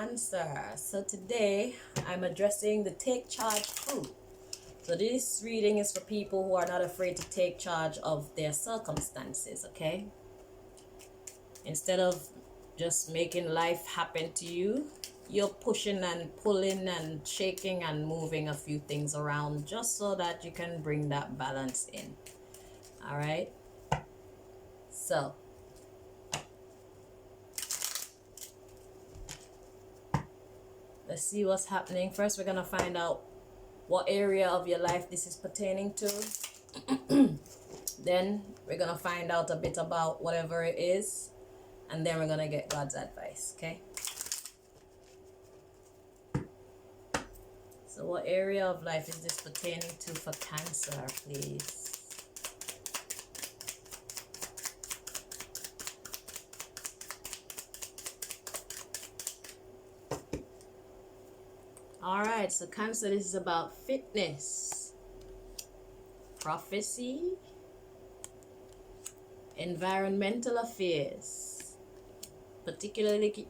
Cancer. So today I'm addressing the take charge crew. So this reading is for people who are not afraid to take charge of their circumstances, okay? Instead of just making life happen to you, you're pushing and pulling and shaking and moving a few things around just so that you can bring that balance in. All right? So let's see what's happening. First, we're going to find out what area of your life this is pertaining to. Then we're going to find out a bit about whatever it is. And then we're going to get God's advice, okay? So what area of life is this pertaining to for Cancer, please? All right, so Cancer, this is about fitness, prophecy, environmental affairs, particularly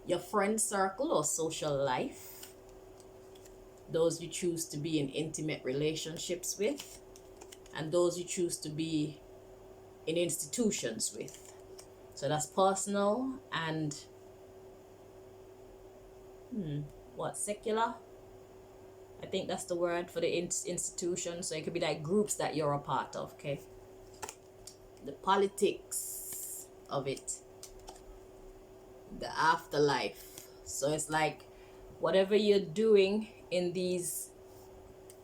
your friend circle or social life, those you choose to be in intimate relationships with, and those you choose to be in institutions with. So that's personal and secular. I think that's the word for the institution. So it could be like groups that you're a part of, okay? The politics of it, the afterlife. So it's like whatever you're doing in these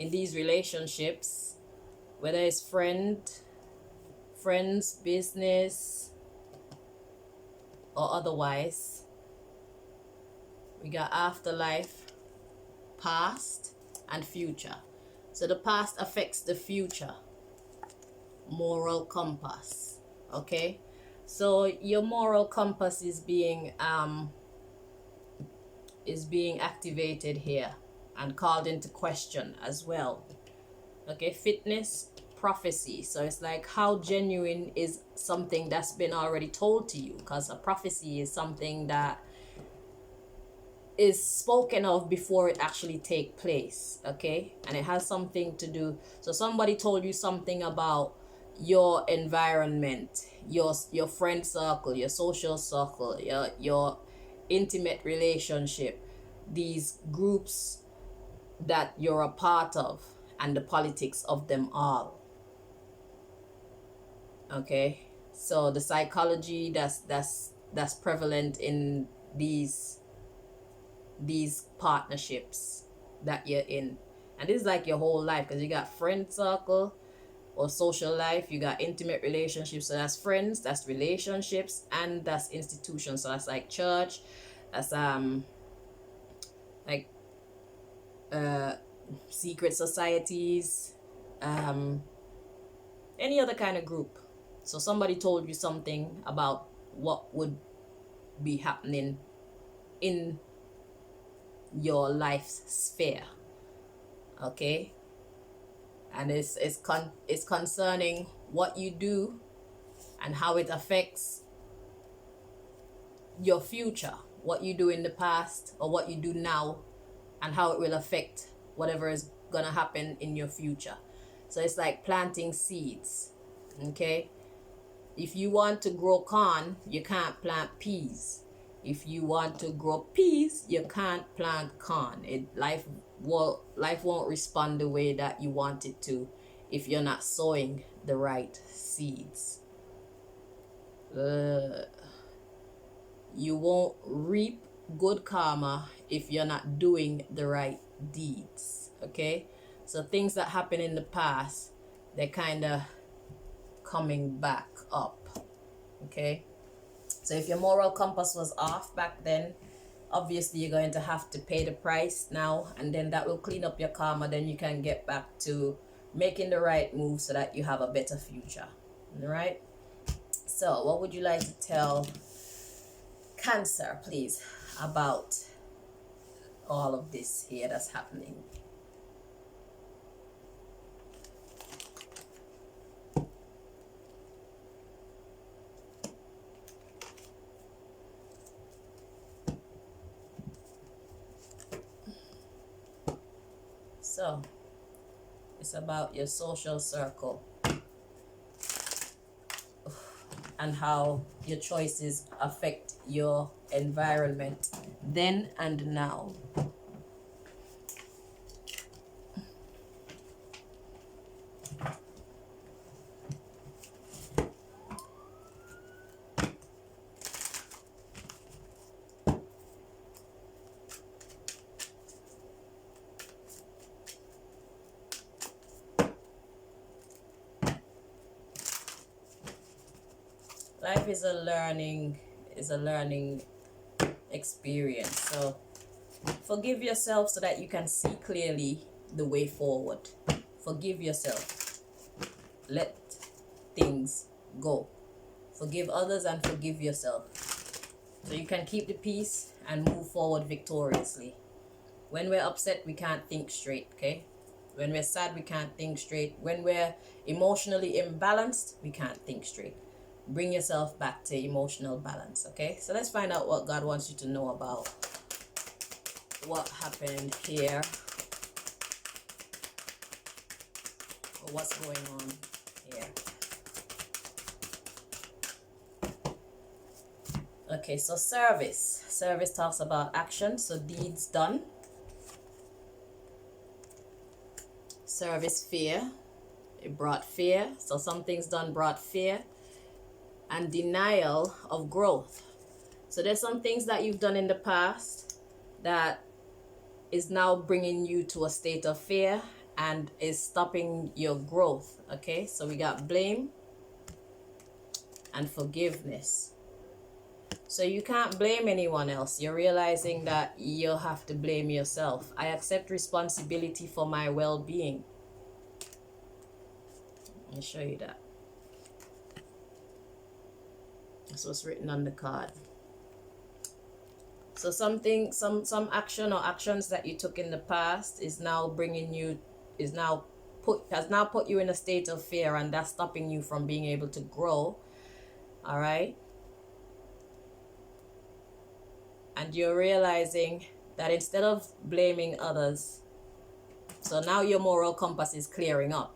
relationships, whether it's friends, business, or otherwise, we got afterlife, past, and future. So the past affects the future. Moral compass. Okay? So your moral compass is being activated here and called into question as well. Okay, fitness, prophecy. So it's like how genuine is something that's been already told to you, because a prophecy is something that is spoken of before it actually take place, okay? And it has something to do, so somebody told you something about your environment, your friend circle, your social circle, your intimate relationship, these groups that you're a part of, and the politics of them all. Okay, so the psychology that's prevalent in these partnerships that you're in, and this is like your whole life, because you got friend circle or social life, you got intimate relationships, so that's friends, that's relationships, and that's institutions. So that's like church, that's like secret societies, any other kind of group. So somebody told you something about what would be happening in your life's sphere, okay? And it's concerning what you do and how it affects your future, what you do in the past or what you do now, and how it will affect whatever is gonna happen in your future. So it's like planting seeds, okay? If you want to grow corn, you can't plant peas. If you want to grow peas, you can't plant corn. Life won't respond the way that you want it to if you're not sowing the right seeds. You won't reap good karma if you're not doing the right deeds, okay? So things that happen in the past, they're kind of coming back up, okay? So if your moral compass was off back then, obviously you're going to have to pay the price now, and then that will clean up your karma. Then you can get back to making the right move so that you have a better future. All right? So what would you like to tell Cancer, please, about all of this here that's happening? So it's about your social circle and how your choices affect your environment then and now. Life is a learning experience. So forgive yourself so that you can see clearly the way forward. Forgive yourself. Let things go. Forgive others and forgive yourself. So you can keep the peace and move forward victoriously. When we're upset, we can't think straight, okay? When we're sad, we can't think straight. When we're emotionally imbalanced, we can't think straight. Bring yourself back to emotional balance, okay? So let's find out what God wants you to know about what happened here, or what's going on here. Okay, so service. Service talks about action, so deeds done. Service, fear. It brought fear. So some things done brought fear. And denial of growth. So there's some things that you've done in the past that is now bringing you to a state of fear and is stopping your growth. Okay, so we got blame and forgiveness. So you can't blame anyone else. You're realizing that you'll have to blame yourself. I accept responsibility for my well-being. Let me show you that. That's what's written on the card. So something, some action or actions that you took in the past is now bringing you, has now put you in a state of fear, and that's stopping you from being able to grow. All right. And you're realizing that instead of blaming others, so now your moral compass is clearing up.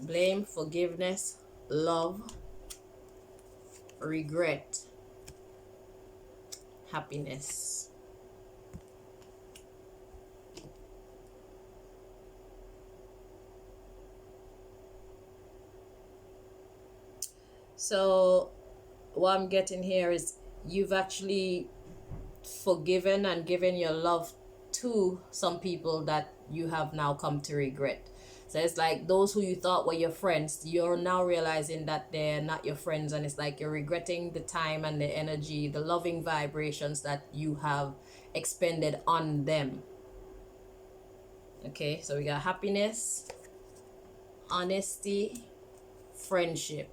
Blame, forgiveness, love, regret, happiness. So what I'm getting here is you've actually forgiven and given your love to some people that you have now come to regret. So it's like those who you thought were your friends, you're now realizing that they're not your friends, and it's like you're regretting the time and the energy, the loving vibrations that you have expended on them. Okay, so we got happiness, honesty, friendship.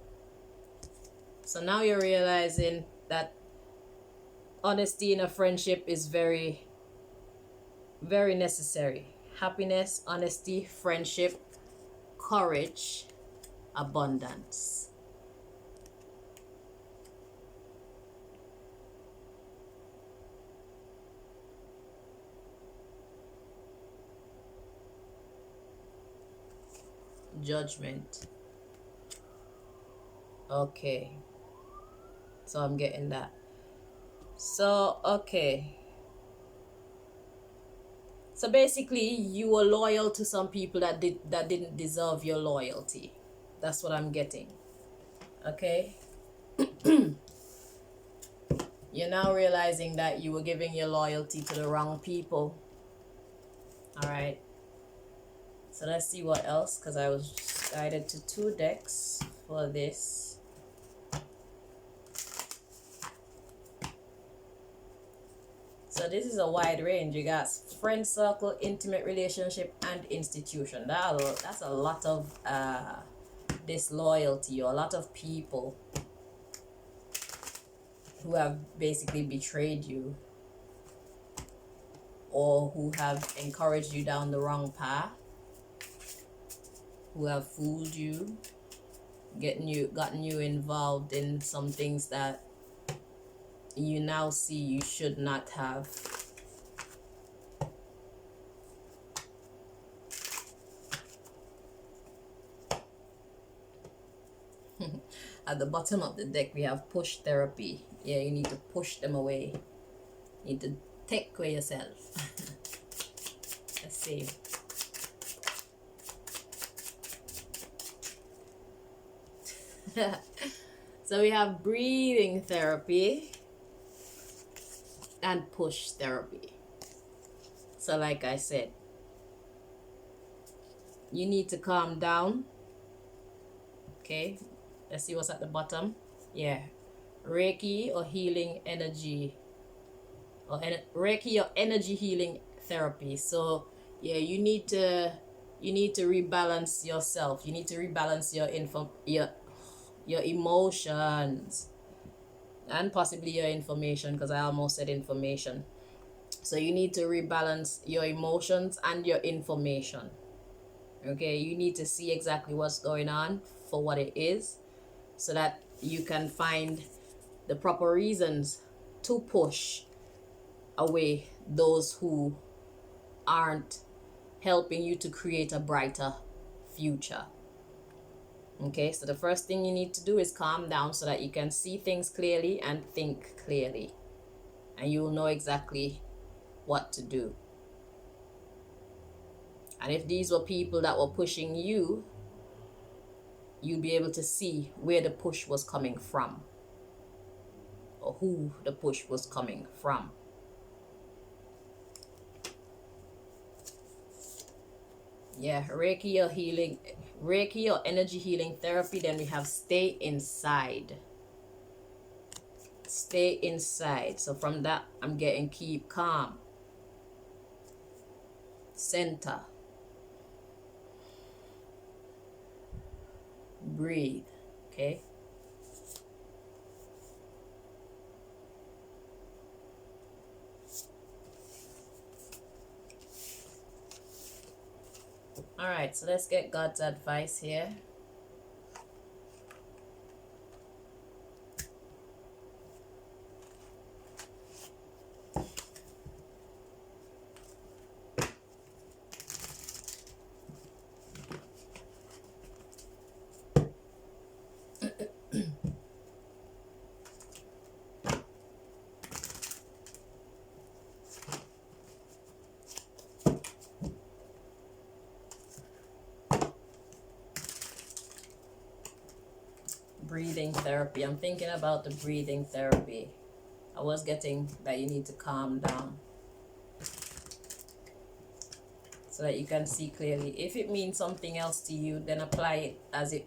So now you're realizing that honesty in a friendship is very, very necessary. Happiness, honesty, friendship, courage, abundance. Judgment. Okay. So I'm getting that. So, okay. So basically, you were loyal to some people that didn't deserve your loyalty. That's what I'm getting. Okay? You're now realizing that you were giving your loyalty to the wrong people. All right. So let's see what else, because I was guided to 2 decks for this. So this is a wide range. You got friend circle, intimate relationship, and institution. That's a lot of disloyalty, or a lot of people who have basically betrayed you, or who have encouraged you down the wrong path, who have fooled you, gotten you involved in some things that you now see you should not have. At the bottom of the deck, we have push therapy. Yeah, you need to push them away. You need to take away yourself. Let's see. So we have breathing therapy and push therapy. So like I said, you need to calm down. Okay, let's see what's at the bottom. Yeah, Reiki or healing energy, or Reiki or energy healing therapy. So yeah, you need to rebalance yourself. You need to rebalance your emotions and possibly your information, because I almost said information. So you need to rebalance your emotions and your information. Okay, you need to see exactly what's going on for what it is, so that you can find the proper reasons to push away those who aren't helping you to create a brighter future. Okay, so the first thing you need to do is calm down so that you can see things clearly and think clearly, and you'll know exactly what to do. And if these were people that were pushing you, you'll be able to see where the push was coming from, or who the push was coming from. Yeah, Reiki or energy healing therapy. Then we have stay inside. Stay inside. So from that, I'm getting keep calm. Center. Breathe. Okay. All right, so let's get God's advice here. Breathing therapy. I'm thinking about the breathing therapy. I was getting that you need to calm down so that you can see clearly. If it means something else to you, then apply it as it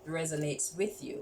resonates with you.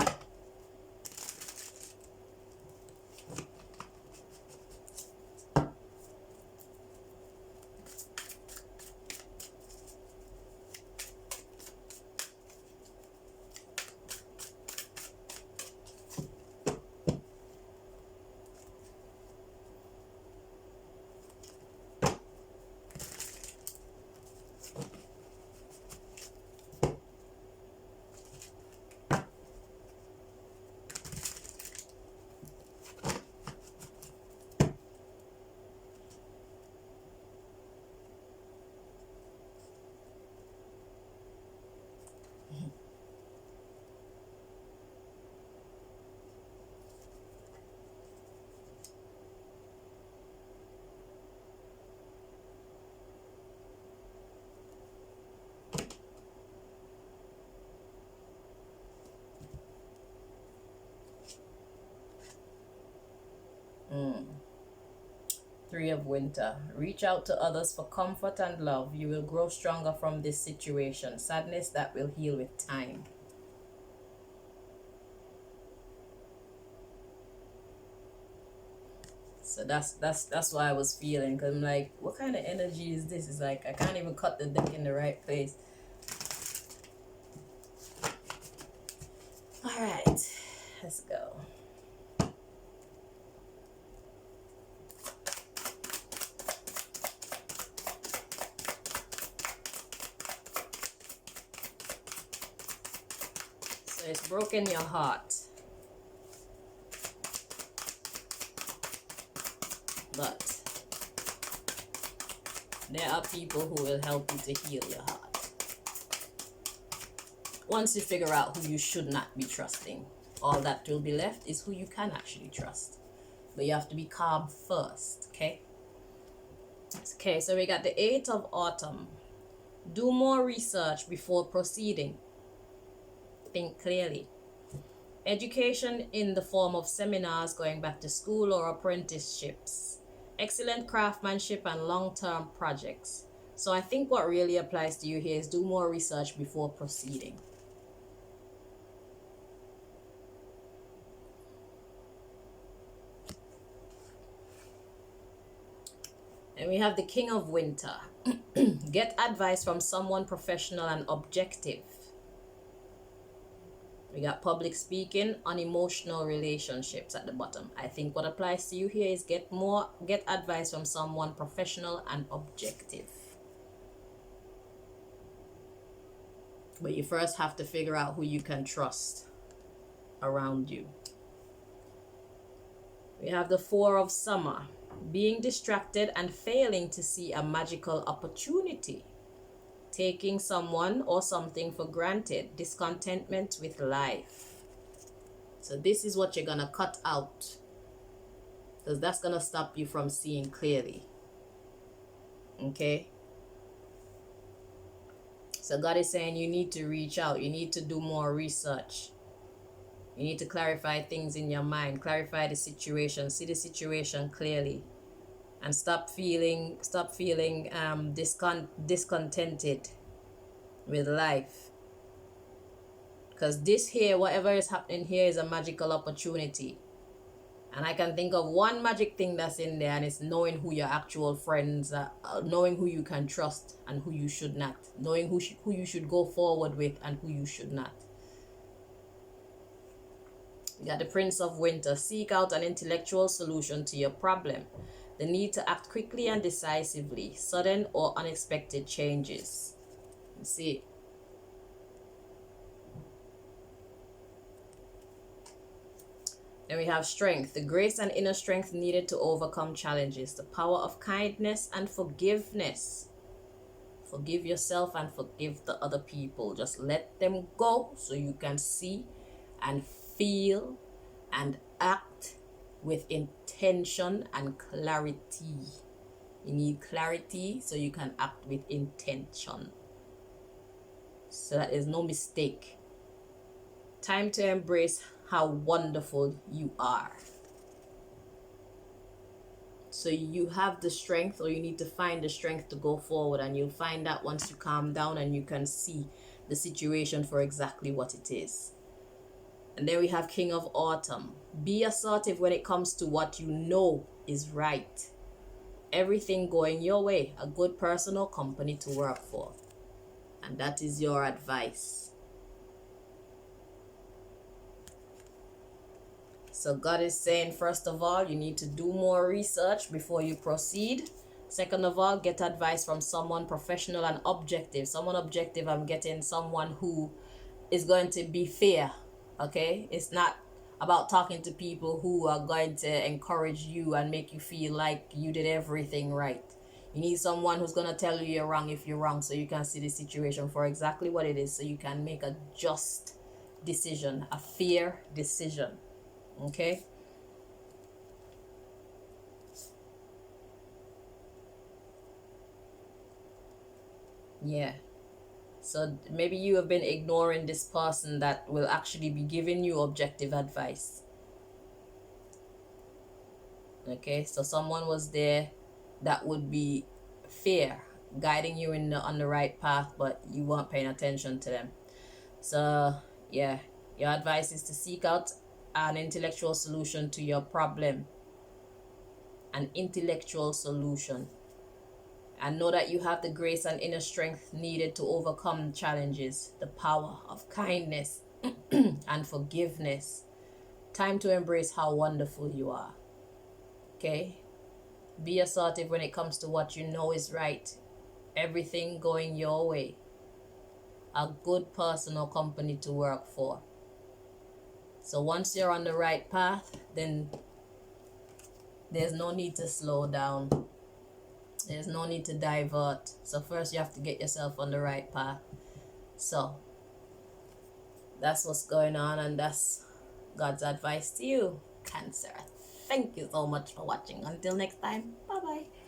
Three of Winter. Reach out to others for comfort and love. You will grow stronger from this situation. Sadness that will heal with time. So that's why I was feeling, because I'm like, what kind of energy is this? It's like I can't even cut the deck in the right place. All right, let's go. So it's broken your heart, but there are people who will help you to heal your heart once you figure out who you should not be trusting. All that will be left is who you can actually trust. But you have to be calm first, okay? Okay, so we got the 8th of Autumn. Do more research before proceeding. Think clearly. Education in the form of seminars, going back to school, or apprenticeships. Excellent craftsmanship and long-term projects. So I think what really applies to you here is do more research before proceeding. And we have the King of Winter. Get advice from someone professional and objective. We got public speaking, unemotional relationships at the bottom. I think what applies to you here is get advice from someone professional and objective. But you first have to figure out who you can trust around you. We have the 4 of Summer. Being distracted and failing to see a magical opportunity. Taking someone or something for granted. Discontentment with life. So this is what you're going to cut out, because that's going to stop you from seeing clearly. Okay? So God is saying you need to reach out. You need to do more research. You need to clarify things in your mind. Clarify the situation. See the situation clearly. And stop feeling discontented with life. Because this here, whatever is happening here, is a magical opportunity. And I can think of one magic thing that's in there, and it's knowing who your actual friends are, knowing who you can trust and who you should not, knowing who you should go forward with and who you should not. You got the Prince of Winter. Seek out an intellectual solution to your problem. The need to act quickly and decisively. Sudden or unexpected changes. You see. Then we have Strength. The grace and inner strength needed to overcome challenges. The power of kindness and forgiveness. Forgive yourself and forgive the other people. Just let them go so you can see and feel and act with intention and clarity. You need clarity so you can act with intention, so that there's no mistake. Time to embrace how wonderful you are. So you have the strength, or you need to find the strength to go forward, and you'll find that once you calm down and you can see the situation for exactly what it is. And then we have King of Autumn. Be assertive when it comes to what you know is right. Everything going your way. A good person or company to work for. And that is your advice. So God is saying, first of all, you need to do more research before you proceed. Second of all, get advice from someone professional and objective. Someone objective, I'm getting someone who is going to be fair. Okay, it's not about talking to people who are going to encourage you and make you feel like you did everything right. You need someone who's going to tell you you're wrong if you're wrong, so you can see the situation for exactly what it is, so you can make a just decision, a fair decision. Okay? Yeah. So maybe you have been ignoring this person that will actually be giving you objective advice. Okay, so someone was there that would be fair, guiding you on the right path, but you weren't paying attention to them. So yeah, your advice is to seek out an intellectual solution to your problem. An intellectual solution. And know that you have the grace and inner strength needed to overcome challenges. The power of kindness and forgiveness. Time to embrace how wonderful you are. Okay? Be assertive when it comes to what you know is right. Everything going your way. A good person or company to work for. So once you're on the right path, then there's no need to slow down. There's no need to divert. So first you have to get yourself on the right path. So that's what's going on, and that's God's advice to you, Cancer. Thank you so much for watching. Until next time, bye bye.